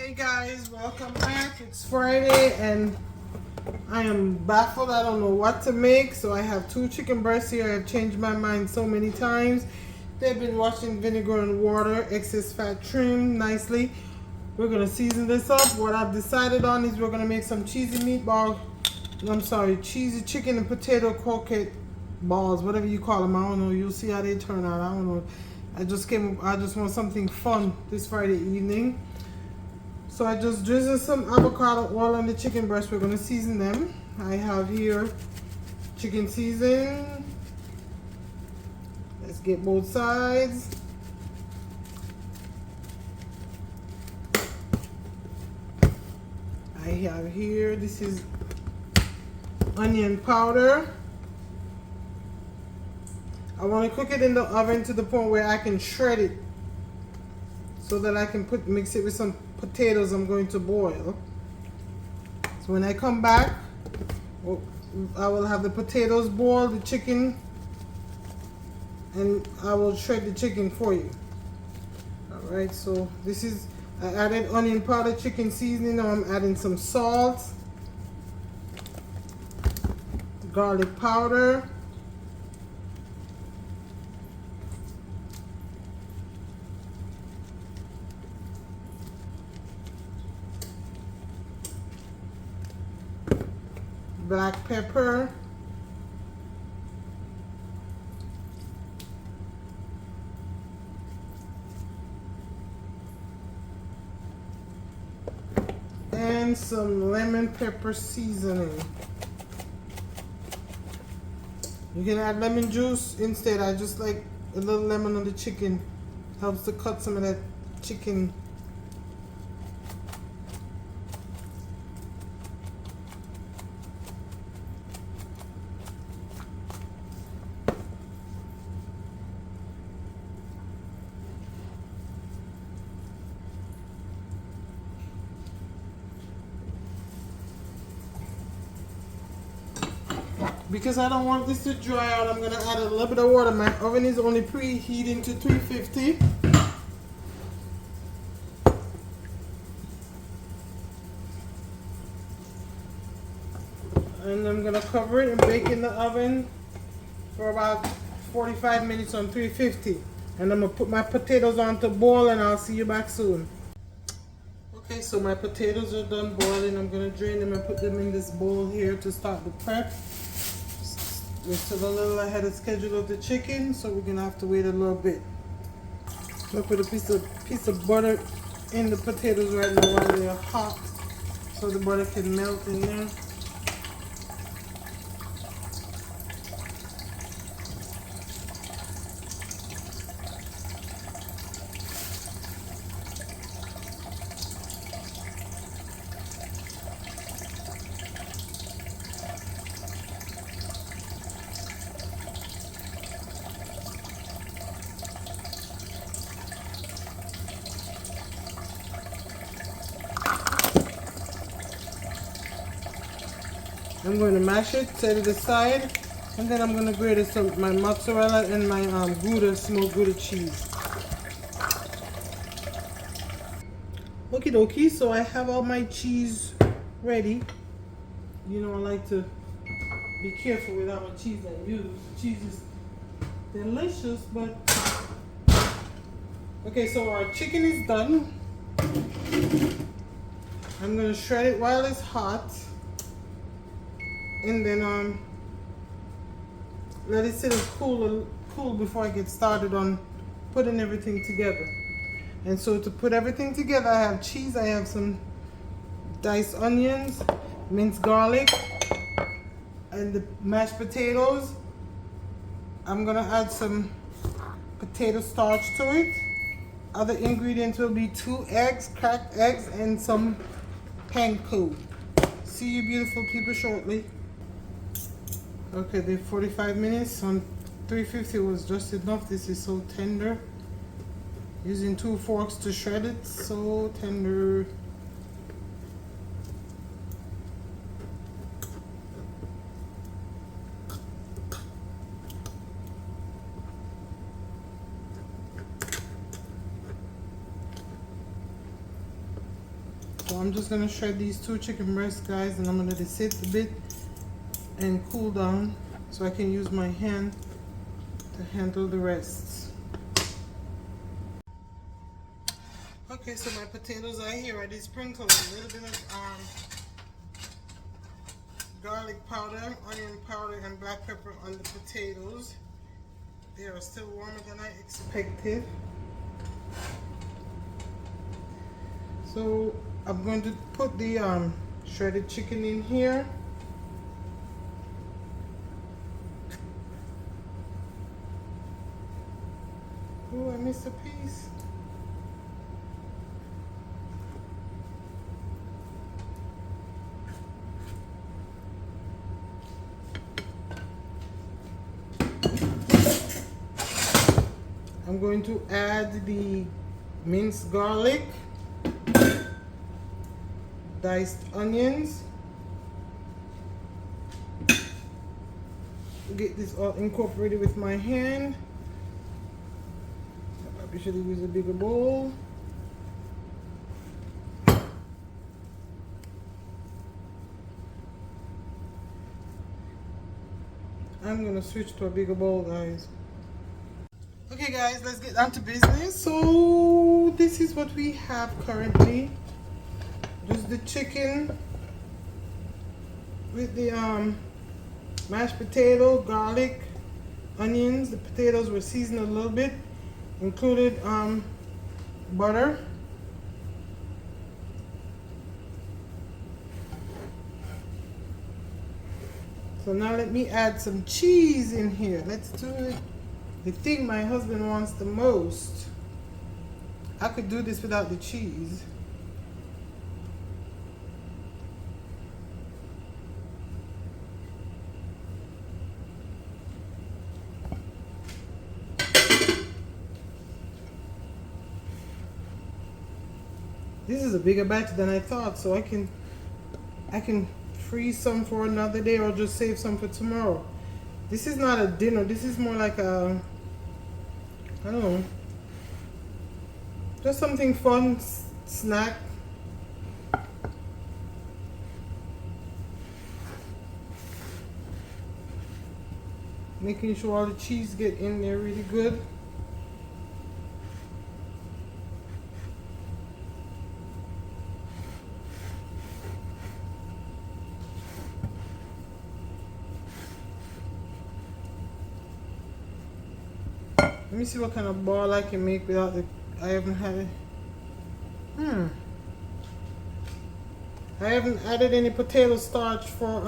Hey guys, welcome back. It's Friday and I am baffled. I don't know what to make. So I have two chicken breasts here. I've changed my mind so many times. They've been washed in vinegar and water, excess fat trimmed nicely. We're going to season this up. What I've decided on is we're going to make some cheesy meatball. Cheesy chicken and potato croquette balls, whatever you call them. I don't know. You'll see how they turn out. I don't know. I just want something fun this Friday evening. So I just drizzled some avocado oil on the chicken breast. We're going to season them. I have here chicken season. Let's get both sides. I have here, this is onion powder. I want to cook it in the oven to the point where I can shred it so that I can mix it with some potatoes I'm going to boil. So when I come back, I will have the potatoes boiled, the chicken, and I will shred the chicken for you. Alright, so this is, I added onion powder, chicken seasoning. Now I'm adding some salt, garlic powder, black pepper, and some lemon pepper seasoning. You can add lemon juice instead. I just like a little lemon on the chicken. Helps to cut some of that chicken. Because I don't want this to dry out, I'm going to add a little bit of water. My oven is only preheating to 350. And I'm going to cover it and bake in the oven for about 45 minutes on 350. And I'm going to put my potatoes on to boil and I'll see you back soon. Okay, so my potatoes are done boiling. I'm going to drain them and put them in this bowl here to start the prep. We're still a little ahead of schedule of the chicken, so we're gonna have to wait a little bit. I'm gonna put a piece of butter in the potatoes right now while they are hot, so the butter can melt in there. I'm going to mash it, set it aside, and then I'm going to grate my mozzarella and my Gouda, smoked Gouda cheese. Okie dokie, so I have all my cheese ready. You know, I like to be careful with how much cheese I use. The cheese is delicious, but... Okay, so our chicken is done. I'm going to shred it while it's hot. And then let it sit and cool before I get started on putting everything together. And so to put everything together, I have cheese, I have some diced onions, minced garlic, and the mashed potatoes. I'm gonna add some potato starch to it. Other ingredients will be 2 eggs, cracked eggs, and some panko. See you beautiful people shortly. Okay, the 45 minutes on 350 was just enough. This is so tender. Using 2 forks to shred it, so tender. So I'm just gonna shred these 2 chicken breasts, guys, and I'm gonna let it sit a bit and cool down so I can use my hand to handle the rest. Okay, so my potatoes are here. I did sprinkle a little bit of garlic powder, onion powder, and black pepper on the potatoes. They are still warmer than I expected. So I'm going to put the shredded chicken in here. Oh, I missed a piece. I'm going to add the minced garlic, diced onions. Get this all incorporated with my hand. I probably should have used a bigger bowl. I'm gonna switch to a bigger bowl, guys. Okay guys, let's get down to business. So this is what we have currently. Just the chicken with the mashed potato, garlic, onions. The potatoes were seasoned a little bit. Included butter. So now let me add some cheese in here. Let's do it. The thing my husband wants the most. I could do this without the cheese. This is a bigger batch than I thought, so I can freeze some for another day or just save some for tomorrow. This is not a dinner. This is more like a, I don't know, just something fun, snack. Making sure all the cheese get in there really good. Let me see what kind of ball I can make without the, I haven't had it. I haven't added any potato starch for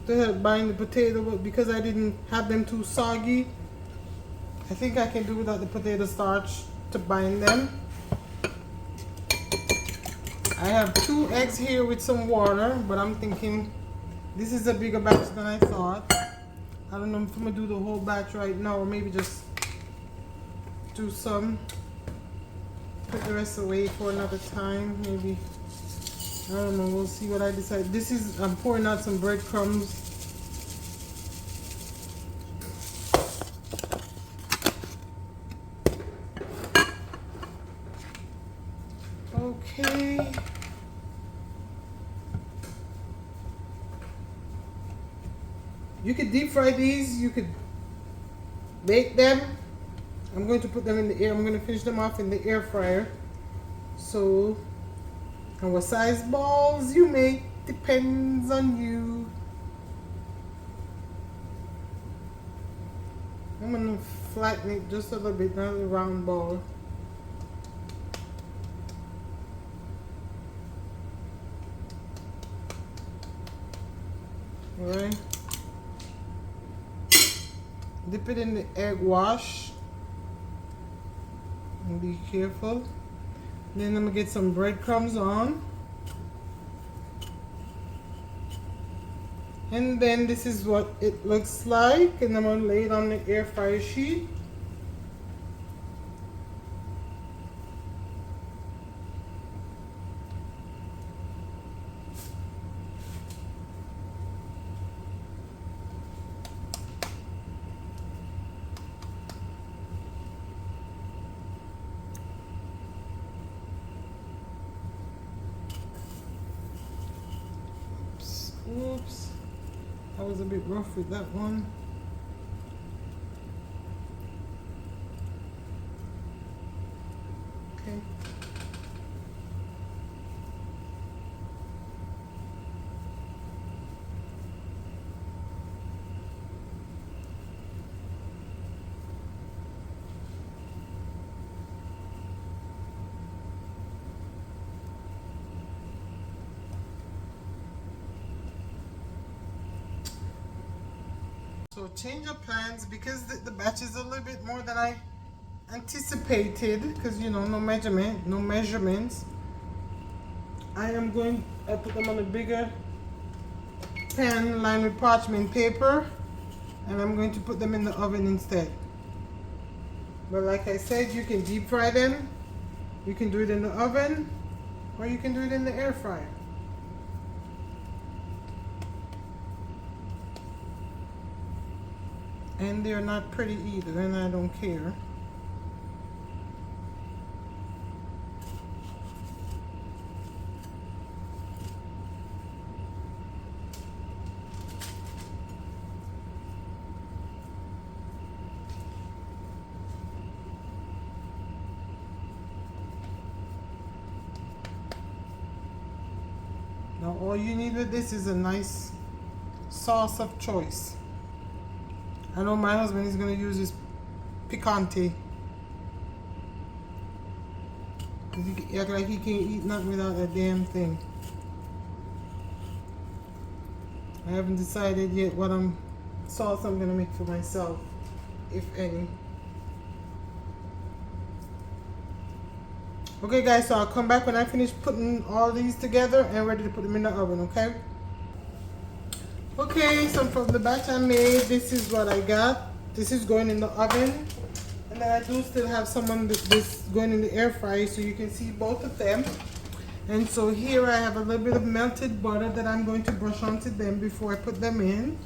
to help bind the potato, but because I didn't have them too soggy, I think I can do without the potato starch to bind them. I have 2 eggs here with some water, but I'm thinking this is a bigger batch than I thought. I don't know if I'm gonna do the whole batch right now or maybe just do some. Put the rest away for another time, maybe. I don't know, we'll see what I decide. This is, I'm pouring out some breadcrumbs. Okay. You could deep fry these, you could bake them. I'm going to put them in the air. I'm going to finish them off in the air fryer. So, and what size balls you make depends on you. I'm going to flatten it just a little bit, not a round ball. Alright. Dip it in the egg wash. And be careful. Then I'm gonna get some breadcrumbs on. And then this is what it looks like. And I'm gonna lay it on the air fryer sheet. I was a bit rough with that one. Okay. So change of plans because the batch is a little bit more than I anticipated because you know no measurements. I put them on a bigger pan lined with parchment paper and I'm going to put them in the oven instead. But like I said, you can deep fry them, you can do it in the oven, or you can do it in the air fryer. And they're not pretty either, and I don't care. Now all you need with this is a nice sauce of choice. I know my husband is going to use his picante. He act like he can't eat nothing without that damn thing. I haven't decided yet what sauce I'm going to make for myself, if any. Okay guys, so I'll come back when I finish putting all these together and ready to put them in the oven, okay? Okay, so from the batch I made, this is what I got. This is going in the oven. And then I do still have some of this going in the air fryer so you can see both of them. And so here I have a little bit of melted butter that I'm going to brush onto them before I put them in.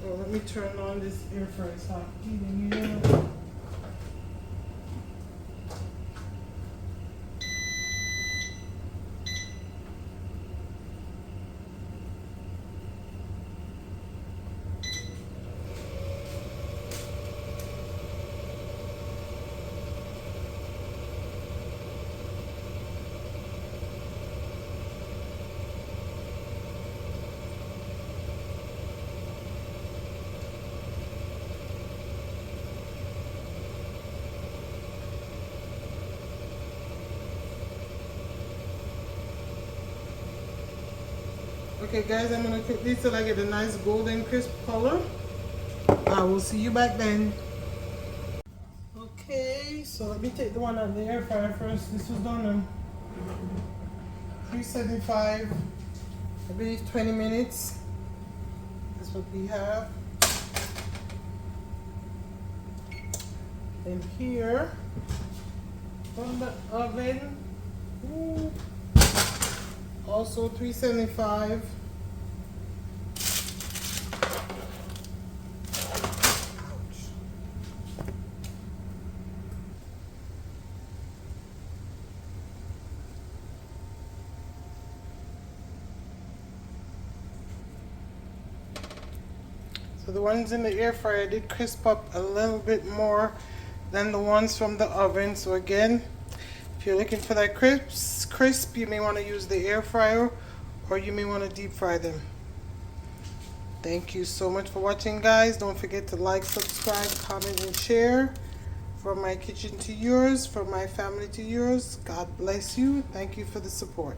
Oh, let me turn on this air fryer so I'm heating it up. Okay guys, I'm going to cook these till I get a nice golden crisp color. I will see you back then. Okay, so let me take the one out of the air fryer first. This was done on 375, I believe 20 minutes. That's what we have. And here, from the oven, ooh, also 375. So the ones in the air fryer did crisp up a little bit more than the ones from the oven. So again, if you're looking for that crisp, you may want to use the air fryer or you may want to deep fry them. Thank you so much for watching guys. Don't forget to like, subscribe, comment, and share. From my kitchen to yours, from my family to yours. God bless you. Thank you for the support.